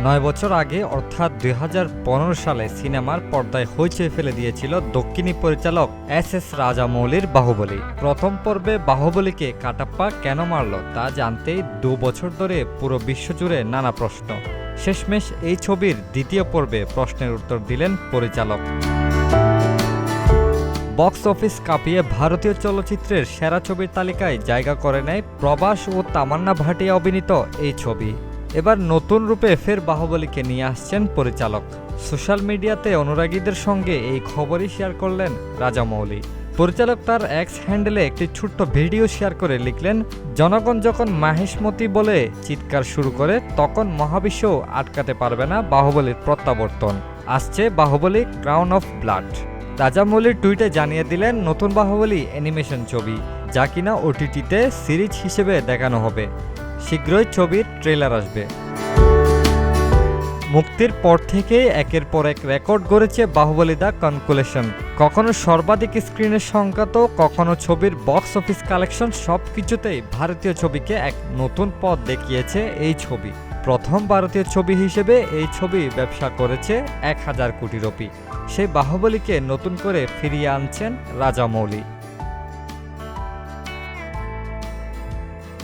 9 বছর আগে অর্থাৎ 2015 সালে সিনেমার পর্দায় হইচই ফেলে দিয়েছিল দক্ষিণী পরিচালক এস রাজামৌলির বাহুবলী। প্রথম পর্বে বাহুবলীকে কাটাপ্পা কেন মারল তা জানতে 2 বছর ধরে পুরো বিশ্বজুড়ে নানা প্রশ্ন। শেষমেশ এই ছবির দ্বিতীয় পর্বে প্রশ্নের উত্তর দিলেন পরিচালক। বক্স অফিস কাঁপিয়ে ভারতীয় চলচ্চিত্রের সেরা ছবির তালিকায় জায়গা করে নেয় প্রভাস ও তামান্না ভাটিয়া অভিনীত এই ছবি। এবার নতুন রূপে ফের বাহুবলীকে নিয়ে আসছেন পরিচালক। সোশ্যাল মিডিয়াতে অনুরাগীদের সঙ্গে এই খবরই শেয়ার করলেন রাজামৌলি। পরিচালক তার এক্স হ্যান্ডেলে একটি ছোট্ট ভিডিও শেয়ার করে লিখলেন, জনগণ যখন মাহেশমতি বলে চিৎকার শুরু করে তখন মহাবিশ্ব আটকাতে পারবে না বাহুবলীর প্রত্যাবর্তন। আসছে বাহুবলী ক্রাউন অফ ব্লাড। রাজামৌলির টুইটে জানিয়ে দিলেন নতুন বাহুবলী অ্যানিমেশন ছবি, যা কিনা ওটিটিতে সিরিজ হিসেবে দেখানো হবে। শীঘ্রই ছবির ট্রেলার আসবে। মুক্তির পর থেকে একের পর এক রেকর্ড গড়েছে বাহুবলী দ্য কনকুলেশন। কখনো সর্বাধিক স্ক্রিনের সংখ্যা তো কখনো ছবির বক্স অফিস কালেকশন, সবকিছুতেই ভারতীয় ছবিকে এক নতুন পথ দেখিয়েছে এই ছবি। প্রথম ভারতীয় ছবি হিসেবে এই ছবি ব্যবসা করেছে 1000 কোটি রুপি। সেই বাহুবলীকে নতুন করে ফিরিয়ে আনছেন রাজামৌলি।